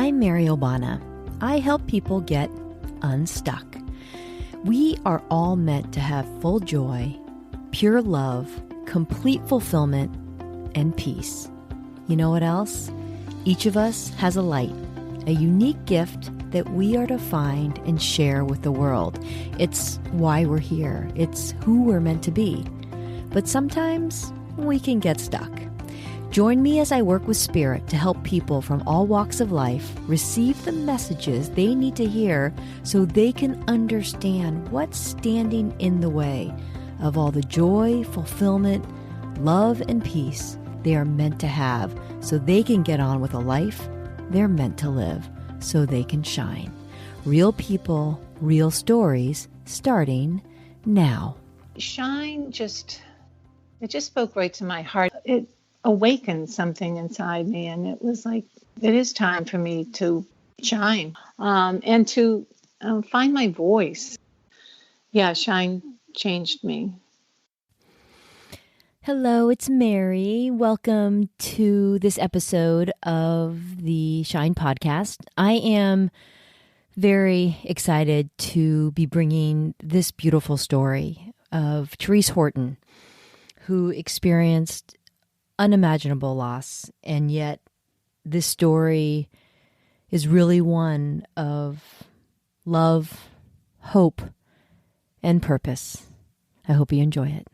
I'm Mary Obana. I help people get unstuck. We are all meant to have full joy, pure love, complete fulfillment, and peace. You know what else? Each of us has a light, a unique gift that we are to find and share with the world. It's why we're here. It's who we're meant to be. But sometimes we can get stuck. Join me as I work with Spirit to help people from all walks of life receive the messages they need to hear so they can understand what's standing in the way of all the joy, fulfillment, love, and peace they are meant to have so they can get on with a life they're meant to live so they can shine. Real people, real stories, starting now. Shine it just spoke right to my heart. It awakened something inside me, and it was like, it is time for me to shine and to find my voice. Yeah, shine changed me. Hello, it's Mary. Welcome to this episode of the Shine podcast. I am very excited to be bringing this beautiful story of Terece Horton, who experienced unimaginable loss, and yet this story is really one of love, hope, and purpose. I hope you enjoy it.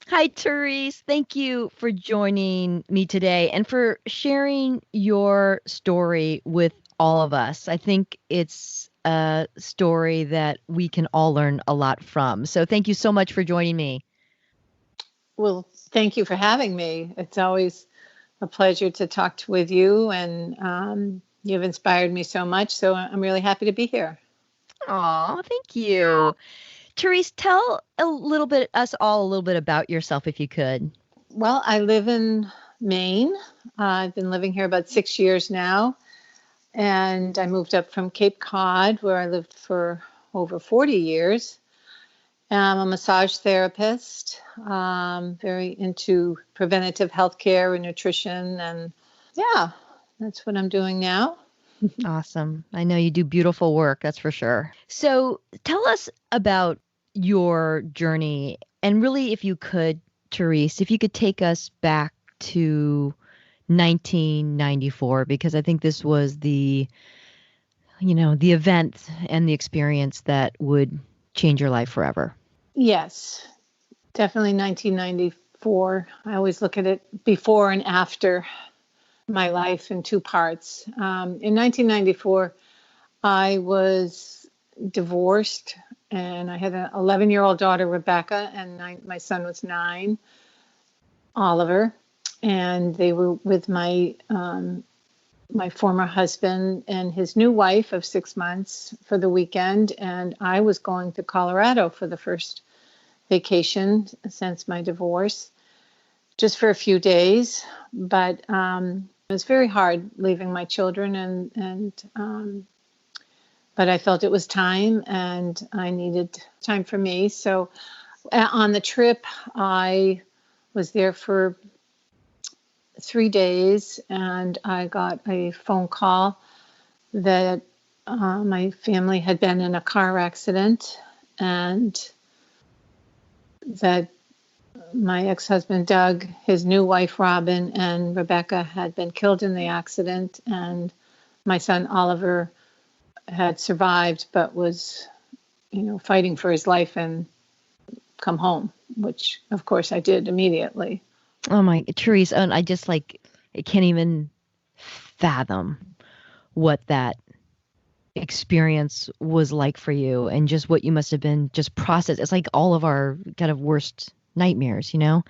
Hi, Terece. Thank you for joining me today and for sharing your story with all of us. I think it's a story that we can all learn a lot from. So thank you so much for joining me. Well, thank you for having me. It's always a pleasure to talk with you, and you've inspired me so much. So I'm really happy to be here. Oh, thank you. Terece, tell us all a little bit about yourself, if you could. Well, I live in Maine. I've been living here about 6 years now, and I moved up from Cape Cod, where I lived for over 40 years. I'm a massage therapist, very into preventative healthcare and nutrition, and yeah, that's what I'm doing now. Awesome. I know you do beautiful work, that's for sure. So tell us about your journey, and really, if you could, Terece, if you could take us back to 1994, because I think this was the event and the experience that would change your life forever. Yes, definitely 1994. I always look at it before and after my life in two parts. In 1994, I was divorced, and I had an 11-year-old daughter, Rebecca, and my son was 9, Oliver, and they were with my former husband and his new wife of 6 months for the weekend, and I was going to Colorado for the first vacation since my divorce, just for a few days. But it was very hard leaving my children, but I felt it was time, and I needed time for me. So on the trip, I was there for 3 days, and I got a phone call that my family had been in a car accident, and that my ex-husband Doug, his new wife Robin, and Rebecca had been killed in the accident, and my son Oliver had survived but was, fighting for his life and come home, which of course I did immediately. Oh my, Terece, and I just I can't even fathom what that experience was like for you, and just what you must have been just processed. It's like all of our kind of worst nightmares, It's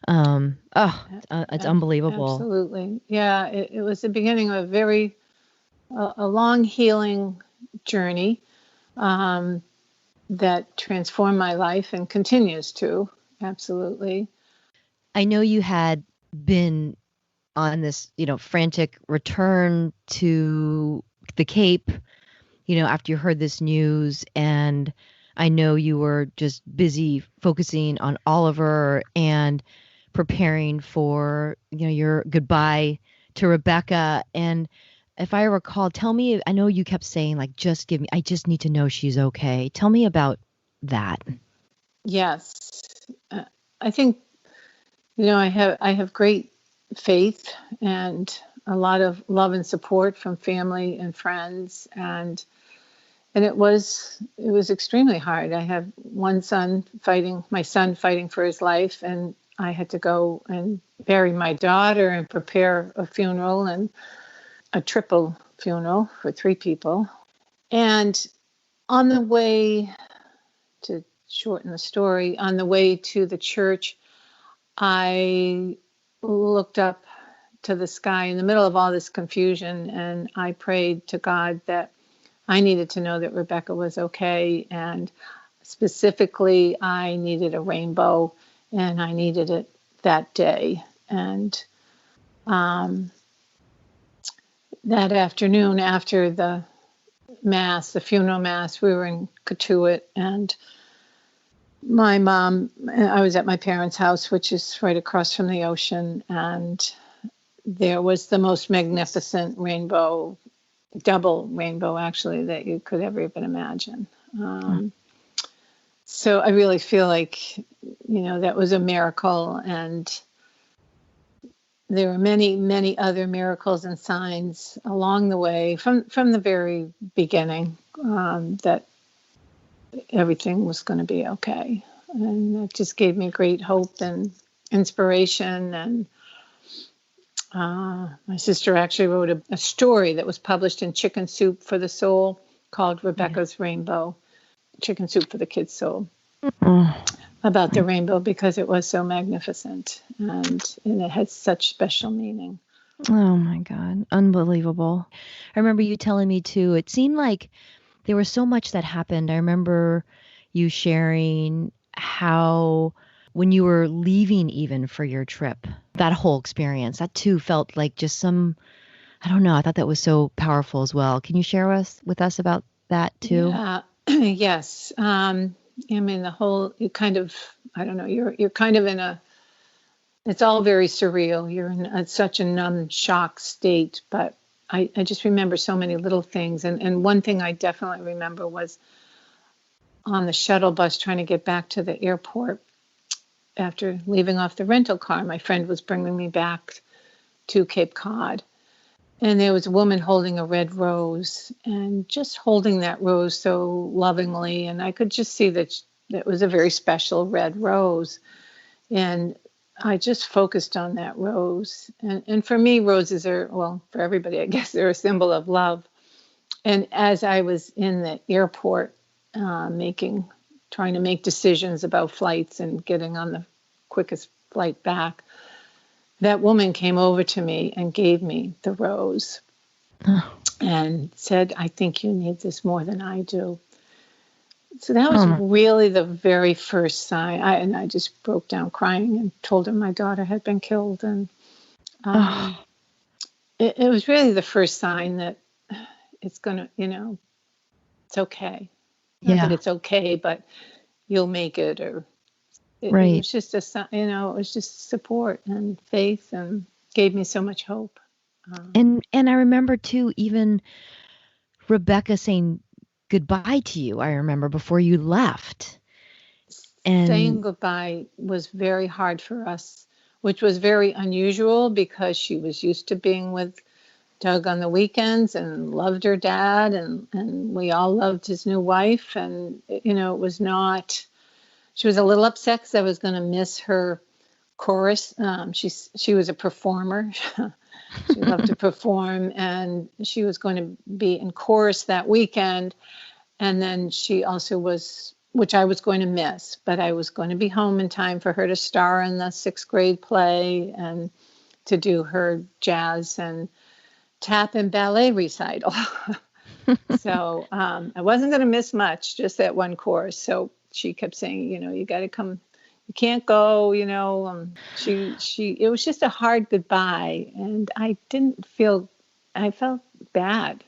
unbelievable. Absolutely. Yeah, it was the beginning of a long healing journey that transformed my life and continues to. Absolutely. I know you had been on this, frantic return to the Cape, after you heard this news, and I know you were just busy focusing on Oliver and preparing for, your goodbye to Rebecca. And if I recall, tell me, I know you kept saying like, I just need to know she's okay. Tell me about that. Yes. I think, I have great faith and a lot of love and support from family and friends. And it was extremely hard. I have my son fighting for his life, and I had to go and bury my daughter and prepare a funeral, and a triple funeral for 3 people. And on the way, to shorten the story, on the way to the church, I looked up to the sky in the middle of all this confusion, and I prayed to God that I needed to know that Rebecca was okay. And specifically, I needed a rainbow, and I needed it that day. And that afternoon, after the funeral mass, we were in Katuitt, and my mom, I was at my parents' house, which is right across from the ocean, and there was the most magnificent rainbow, double rainbow actually, that you could ever even imagine. So I really feel like, that was a miracle, and there were many, many other miracles and signs along the way from the very beginning, that everything was going to be okay. And it just gave me great hope and inspiration. And my sister actually wrote a story that was published in Chicken Soup for the Soul called Rebecca's Rainbow, Chicken Soup for the Kids' Soul, about the rainbow, because it was so magnificent and it had such special meaning. Oh my God. Unbelievable. I remember you telling me too, it seemed like there was so much that happened. I remember you sharing how when you were leaving even for your trip, that whole experience, that too felt like just I don't know, I thought that was so powerful as well. Can you share with us about that too? Yes. I mean, you kind of, I don't know, you're kind of it's all very surreal. You're in such a numb shock state, but I just remember so many little things. And one thing I definitely remember was on the shuttle bus trying to get back to the airport after leaving off the rental car. My friend was bringing me back to Cape Cod. And there was a woman holding a red rose, and just holding that rose so lovingly. And I could just see that it was a very special red rose. And I just focused on that rose. And for me, roses are, well, for everybody, I guess they're a symbol of love. And as I was in the airport, trying to make decisions about flights and getting on the quickest flight back, that woman came over to me and gave me the rose and said, "I think you need this more than I do." So that was really the very first sign. I just broke down crying and told her my daughter had been killed. And it was really the first sign that it's going to, it's okay. Not that it's okay, but you'll make it. Or it was just it was just support and faith, and gave me so much hope. And I remember too, even Rebecca saying goodbye to you. I remember before you left. And saying goodbye was very hard for us, which was very unusual because she was used to being with Doug on the weekends and loved her dad, and we all loved his new wife. And, it was not, she was a little upset because I was going to miss her chorus. She was a performer. She loved to perform, and she was going to be in chorus that weekend. And then she also was, which I was going to miss, but I was going to be home in time for her to star in the 6th grade play and to do her jazz and tap and ballet recital. So I wasn't going to miss much, just that one chorus. So she kept saying, you got to come. You can't go, it was just a hard goodbye. And I felt bad,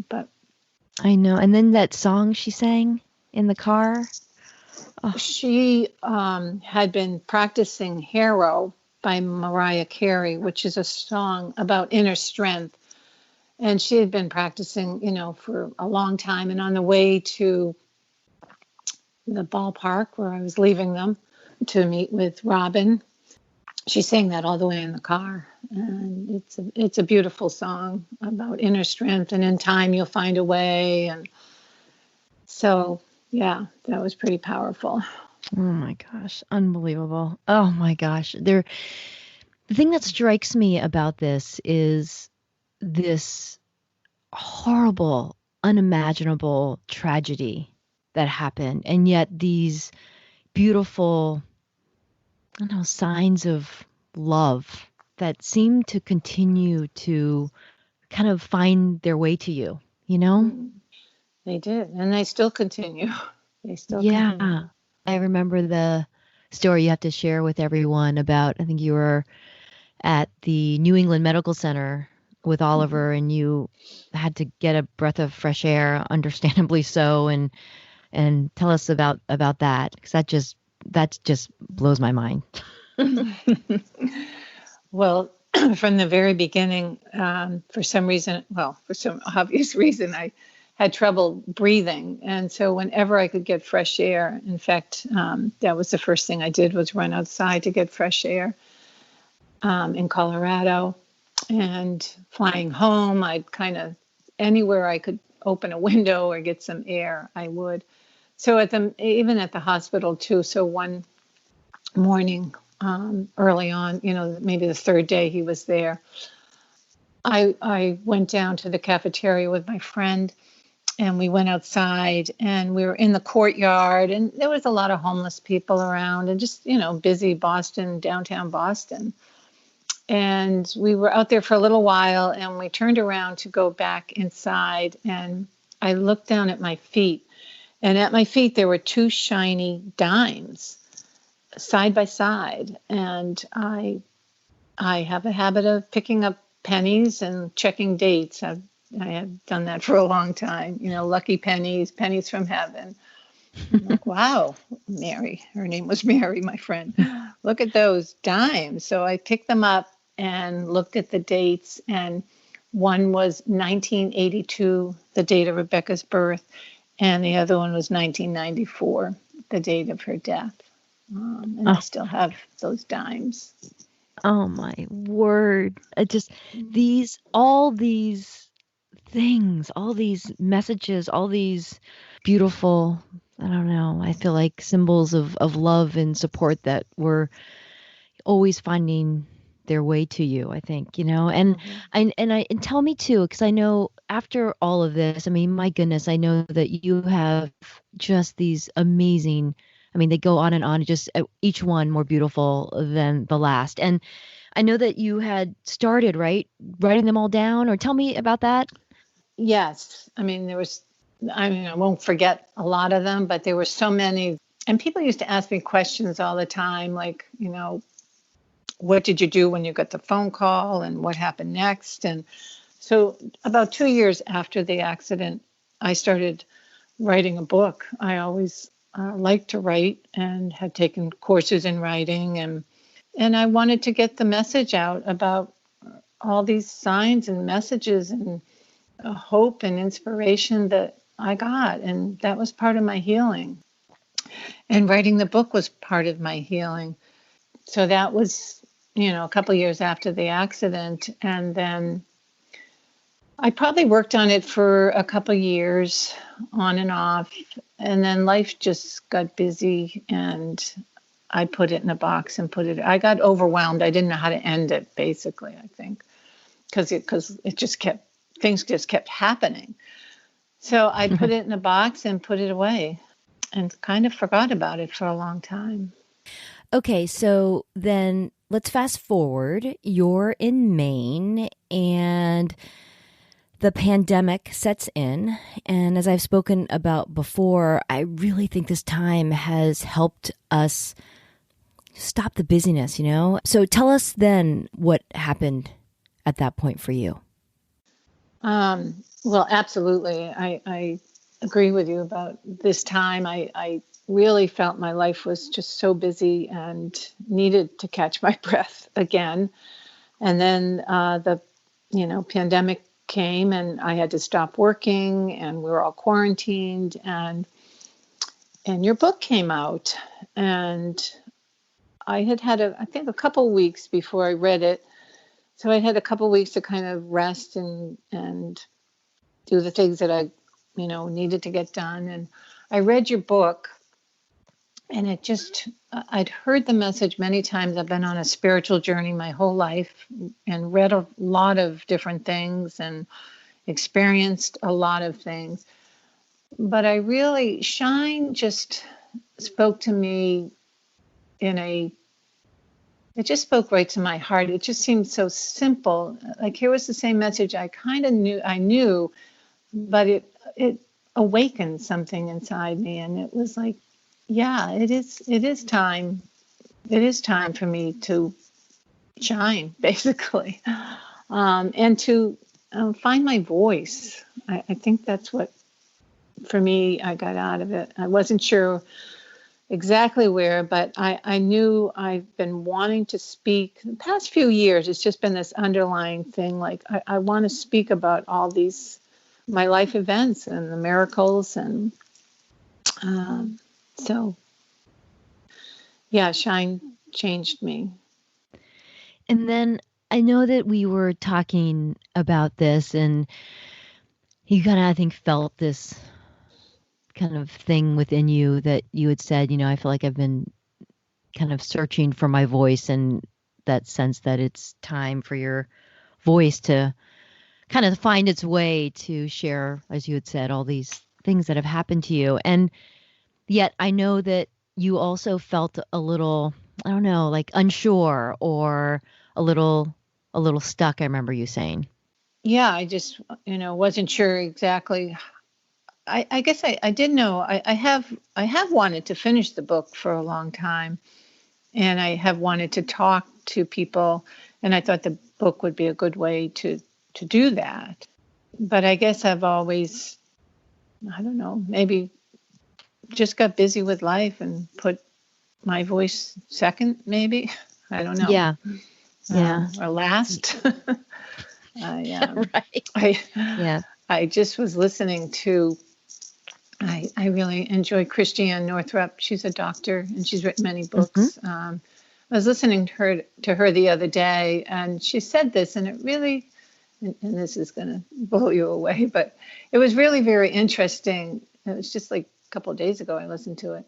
but. I know. And then that song she sang in the car. She had been practicing Harrow by Mariah Carey, which is a song about inner strength. And she had been practicing, for a long time. And on the way to the ballpark where I was leaving them to meet with Robin, she sang that all the way in the car. And it's a beautiful song about inner strength, and in time you'll find a way. And so, yeah, that was pretty powerful. Oh my gosh, unbelievable. Oh my gosh. The thing that strikes me about this is this horrible, unimaginable tragedy that happened. And yet these beautiful, I don't know, signs of love that seem to continue to kind of find their way to you, you know? They did. And they still continue. They still Yeah. continue. I remember the story you have to share with everyone about, I think you were at the New England Medical Center with Oliver, and you had to get a breath of fresh air, understandably so, and tell us about that, because that just blows my mind. Well, from the very beginning, for some obvious reason, I had trouble breathing. And so whenever I could get fresh air, in fact, that was the first thing I did, was run outside to get fresh air in Colorado. And flying home, I'd anywhere I could open a window or get some air, I would. So even at the hospital too. So one morning, early on, maybe the third day he was there, I went down to the cafeteria with my friend, and we went outside, and we were in the courtyard, and there was a lot of homeless people around, and just, busy downtown Boston. And we were out there for a little while, and we turned around to go back inside, and I looked down at my feet, and at my feet there were two shiny dimes side by side. And I have a habit of picking up pennies and checking dates. I have done that for a long time, lucky pennies from heaven. I'm like, wow, Mary, her name was Mary, my friend, look at those dimes. So I picked them up and looked at the dates, and one was 1982, the date of Rebecca's birth, and the other one was 1994, the date of her death. And I still have those dimes. Oh my word. All these things, all these messages, all these beautiful, I don't know, I feel like symbols of love and support that were always finding their way to you, I think, and and tell me too, because I know after all of this, I mean, my goodness, I know that you have just these amazing, I mean, they go on and on, just each one more beautiful than the last. And I know that you had started, right, writing them all down, or tell me about that. Yes. I mean, I won't forget a lot of them, but there were so many. And people used to ask me questions all the time, like, what did you do when you got the phone call, and what happened next? And so about 2 years after the accident, I started writing a book. I always liked to write and had taken courses in writing, and I wanted to get the message out about all these signs and messages and hope and inspiration that I got. And that was part of my healing. And writing the book was part of my healing. So that was, a couple of years after the accident. And then I probably worked on it for a couple of years on and off. And then life just got busy, and I put it in a box and I got overwhelmed. I didn't know how to end it, basically, I think, because things just kept happening. So I put it in a box and put it away and kind of forgot about it for a long time. Okay, so then let's fast forward. You're in Maine, and the pandemic sets in. And as I've spoken about before, I really think this time has helped us stop the busyness, So tell us then what happened at that point for you. Well, absolutely. I agree with you about this time. I really felt my life was just so busy and needed to catch my breath again. And then the pandemic came, and I had to stop working, and we were all quarantined, and your book came out, and I had I think a couple weeks before I read it. So I had a couple weeks to kind of rest and do the things that I, needed to get done. And I read your book, and I'd heard the message many times. I've been on a spiritual journey my whole life and read a lot of different things and experienced a lot of things. But Shine just spoke to me it just spoke right to my heart. It just seemed so simple. Like, here was the same message I kind of knew, but it awakened something inside me. And it was like, yeah, it is time. It is time for me to shine, basically, and to find my voice. I think that's what, for me, I got out of it. I wasn't sure exactly where, but I knew I've been wanting to speak the past few years. It's just been this underlying thing. Like, I want to speak about all these, my life events and the miracles. And so, yeah, Shine changed me. And then I know that we were talking about this, and you kind of, I think, felt this kind of thing within you that you had said, I feel like I've been kind of searching for my voice, and that sense that it's time for your voice to kind of find its way to share, as you had said, all these things that have happened to you. And yet I know that you also felt a little, I don't know, like unsure or a little stuck, I remember you saying. Yeah, I just, wasn't sure exactly. I guess I did know. I have wanted to finish the book for a long time, and I have wanted to talk to people, and I thought the book would be a good way to do that. But I guess I've always, I don't know, maybe just got busy with life and put my voice second, maybe. I don't know. Yeah. Yeah. Or last. Right. I just was listening to, I really enjoy Christiane Northrup. She's a doctor, and she's written many books. I was listening to her the other day, and she said this, and it really, and this is going to blow you away, but it was really very interesting. It was just like a couple of days ago I listened to it.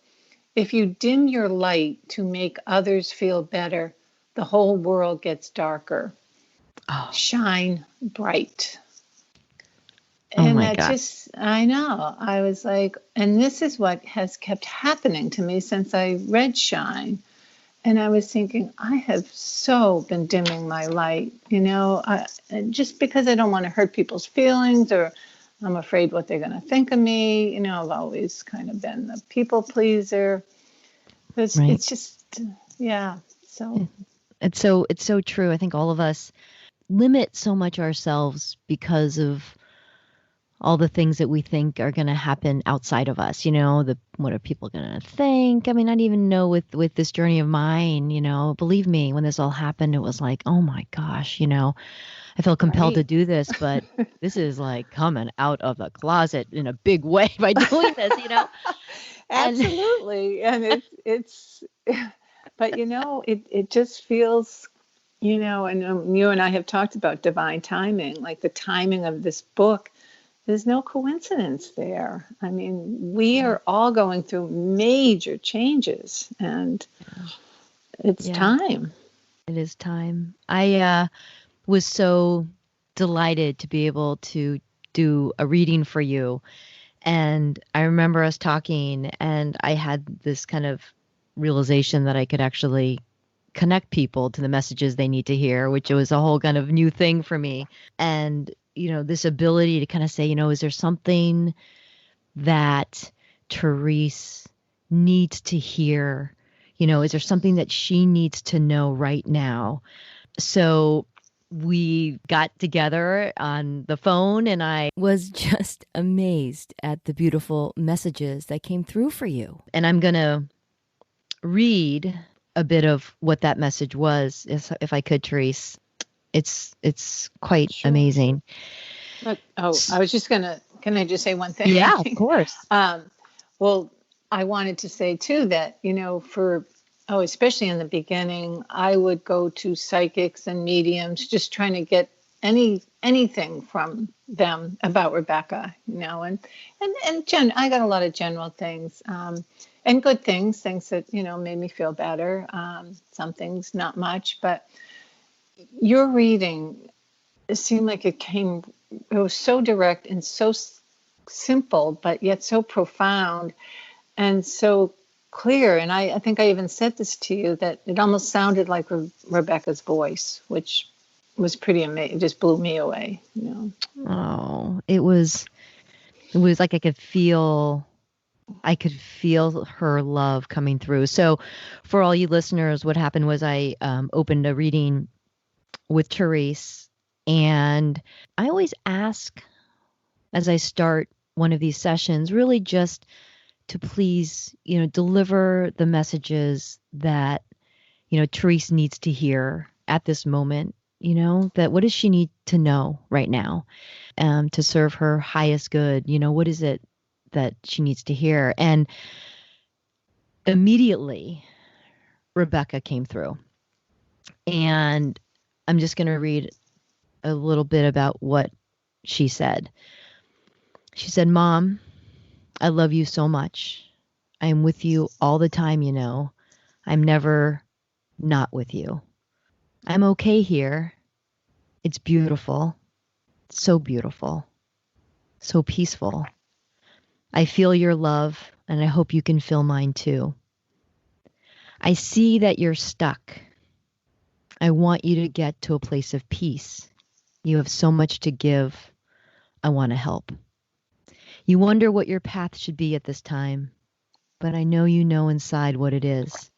If you dim your light to make others feel better, the whole world gets darker. Oh. Shine bright. And that just, I know, I was like, and this is what has kept happening to me since I read Shine. And I was thinking, I have so been dimming my light, just because I don't want to hurt people's feelings, or I'm afraid what they're going to think of me. I've always kind of been the people pleaser. It's just, yeah. So it's so true. I think all of us limit so much ourselves because of all the things that we think are going to happen outside of us, what are people going to think? I mean, I didn't even know with this journey of mine, believe me, when this all happened, it was like, oh my gosh, I felt compelled to do this, but this is like coming out of the closet in a big way by doing this, Absolutely. And it's, but it just feels, and you and I have talked about divine timing, like the timing of this book. There's no coincidence there. I mean, we are all going through major changes, and it's time. It is time. I was so delighted to be able to do a reading for you. And I remember us talking, and I had this kind of realization that I could actually connect people to the messages they need to hear, which was a whole kind of new thing for me. And this ability to kind of say, is there something that Terece needs to hear? Is there something that she needs to know right now? So we got together on the phone and I was just amazed at the beautiful messages that came through for you. And I'm going to read a bit of what that message was, if I could, Terese. It's quite amazing. But, I was just can I just say one thing? Yeah, of course. Well, I wanted to say too that, especially in the beginning, I would go to psychics and mediums just trying to get anything from them about Rebecca, and I got a lot of general things, and good things that, made me feel better. Some things not much, but your reading, it seemed like it was so direct and so simple, but yet so profound and so clear. And I think I even said this to you, that it almost sounded like Rebecca's voice, which was pretty amazing. It just blew me away. Oh, it was like I could feel her love coming through. So for all you listeners, what happened was I opened a reading with Terese, and I always ask as I start one of these sessions, really just to please, deliver the messages that, Terese needs to hear at this moment, that what does she need to know right now to serve her highest good? What is it that she needs to hear? And immediately, Rebecca came through. And I'm just going to read a little bit about what she said. She said, "Mom, I love you so much. I am with you all the time, I'm never not with you. I'm okay here. It's beautiful. So beautiful. So peaceful. I feel your love, and I hope you can feel mine too. I see that you're stuck. I want you to get to a place of peace. You have so much to give. I want to help. You wonder what your path should be at this time, but I know you know inside what it is.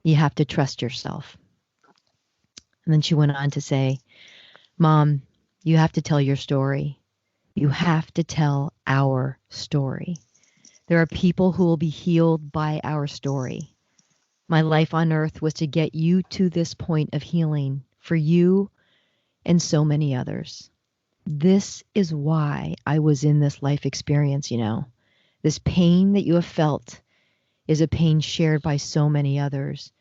You have to trust yourself." And then she went on to say, "Mom, you have to tell your story. You have to tell our story. There are people who will be healed by our story. My life on earth was to get you to this point of healing for you and so many others. This is why I was in this life experience, This pain that you have felt is a pain shared by so many others,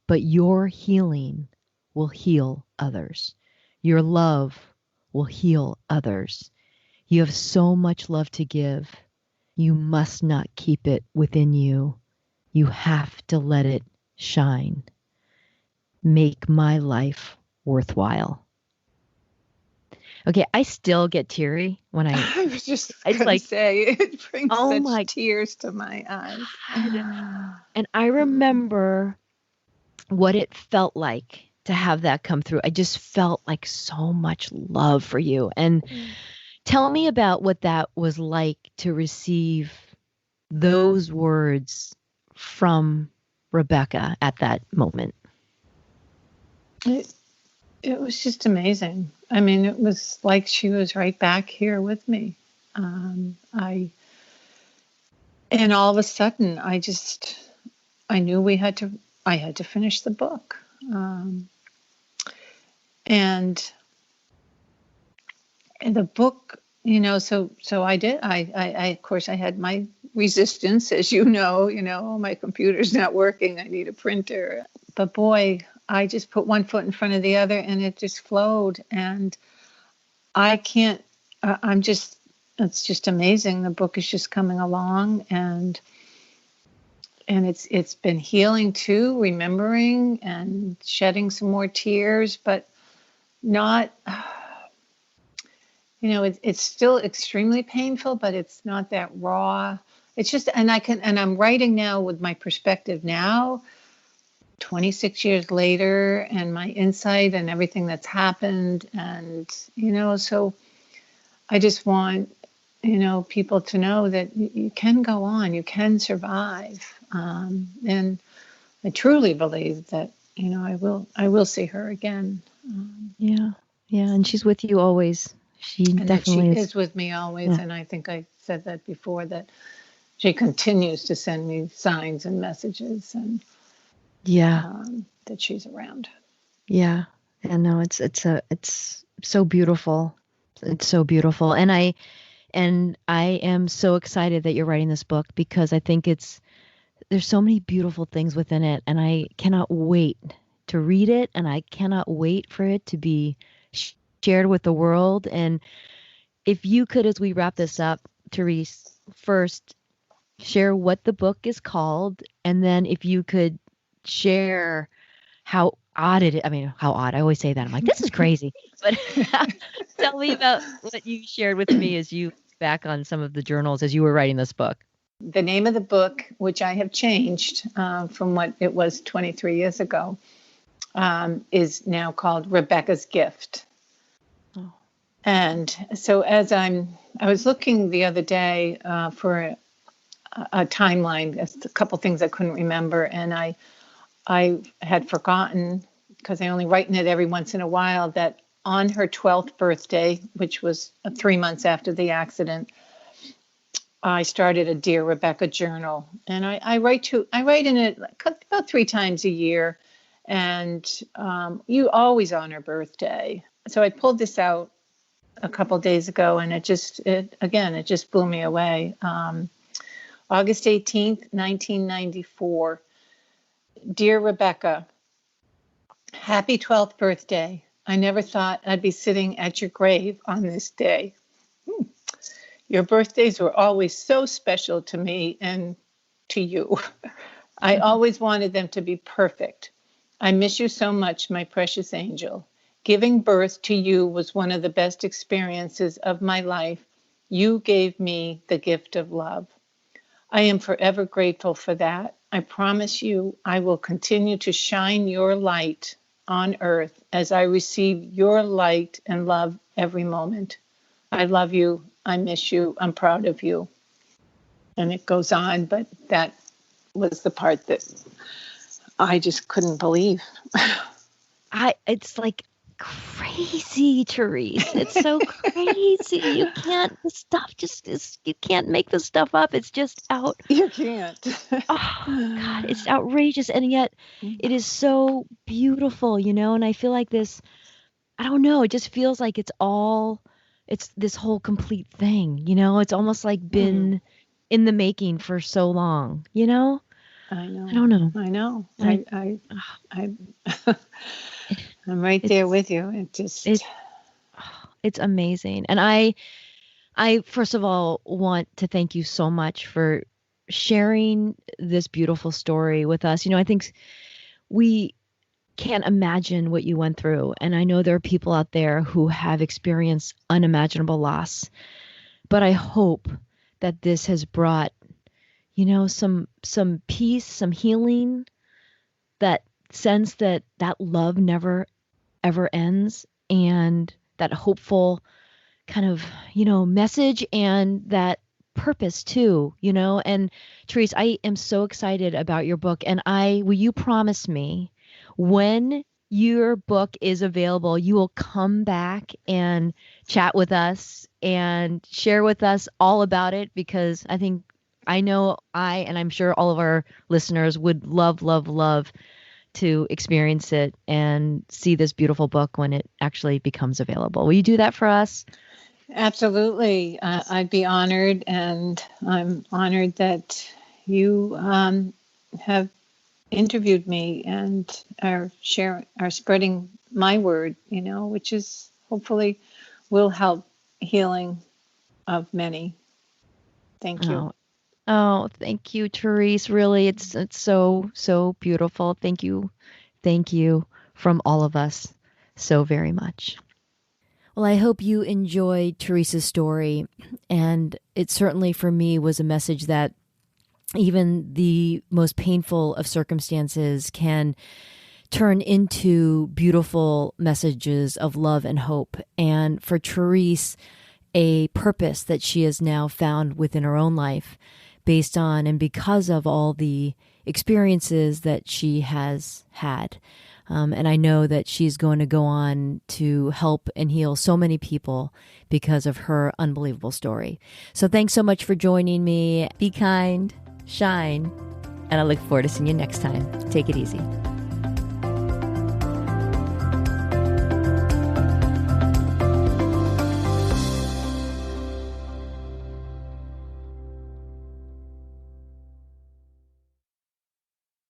but your healing will heal others. Your love will heal others. You have so much love to give. You must not keep it within you. You have to let it shine. Make my life worthwhile." Okay, I still get teary when I was just going to say, it brings such tears to my eyes. And I remember what it felt like to have that come through. I just felt like so much love for you. And tell me about what that was like to receive those words from Rebecca at that moment. It was just amazing. I mean, it was like she was right back here with me. And all of a sudden, I knew I had to finish the book. And the book, so I did. I of course I had my resistance, as my computer's not working. I need a printer. But boy, I just put one foot in front of the other, and it just flowed. And I can't. It's just amazing. The book is just coming along, and it's been healing too, remembering and shedding some more tears, but not. It's still extremely painful, but it's not that raw. It's just, and I'm writing now with my perspective now, 26 years later, and my insight and everything that's happened. And, so I just want, people to know that you can go on, you can survive. And I truly believe that, I will see her again. Yeah. Yeah. And she's with you always. She And that she definitely is. is with me always. Yeah. And I think I said that before, that she continues to send me signs and messages, and Yeah. that she's around. Yeah. And no, it's so beautiful. It's so beautiful. And I am so excited that you're writing this book because I think there's so many beautiful things within it, and I cannot wait to read it, and I cannot wait for it to be shared with the world. And if you could, as we wrap this up, Terese, first share what the book is called, and then if you could share how odd it is. I mean, how odd. I always say that. I'm like, this is crazy. But tell me about what you shared with me as you back on some of the journals as you were writing this book. The name of the book, which I have changed from what it was 23 years ago, is now called Rebecca's Gift. Oh. And so I was looking the other day for a timeline, a couple things I couldn't remember, and I had forgotten, because I only write in it every once in a while, that on her 12th birthday, which was 3 months after the accident, I started a Dear Rebecca journal, and I write in it about 3 times a year, and you always honor birthday. So I pulled this out a couple days ago, and it just blew me away. August 18th, 1994. Dear Rebecca, happy 12th birthday. I never thought I'd be sitting at your grave on this day. Your birthdays were always so special to me and to you. I always wanted them to be perfect. I miss you so much, my precious angel. Giving birth to you was one of the best experiences of my life. You gave me the gift of love. I am forever grateful for that. I promise you I will continue to shine your light on earth as I receive your light and love every moment. I love you. I miss you. I'm proud of you. And it goes on, but that was the part that I just couldn't believe. It's like crazy, Terese. It's so crazy. You can't, the stuff just is, you can't make the stuff up. It's just out. You can't. Oh, God, it's outrageous. And yet it is so beautiful, and I feel like this, I don't know, it just feels like it's this whole complete thing, it's almost like been in the making for so long, I know. I don't know. I know. I'm right there with you. It's amazing. And I first of all want to thank you so much for sharing this beautiful story with us. I think we can't imagine what you went through. And I know there are people out there who have experienced unimaginable loss. But I hope that this has brought, some peace, some healing, that sense that love never ever ends, and that hopeful kind of, message, and that purpose too, And Terese, I am so excited about your book, and will you promise me when your book is available, you will come back and chat with us and share with us all about it, because I know and I'm sure all of our listeners would love, love, love to experience it and see this beautiful book when it actually becomes available. Will you do that for us? Absolutely. I'd be honored, and I'm honored that you have interviewed me and are spreading my word, which is hopefully will help healing of many. Thank you. Oh, thank you, Terese. Really, it's so, so beautiful. Thank you. Thank you from all of us so very much. Well, I hope you enjoyed Teresa's story. And it certainly for me was a message that even the most painful of circumstances can turn into beautiful messages of love and hope. And for Terese, a purpose that she has now found within her own life based on and because of all the experiences that she has had. And I know that she's going to go on to help and heal so many people because of her unbelievable story. So thanks so much for joining me. Be kind, shine, and I look forward to seeing you next time. Take it easy.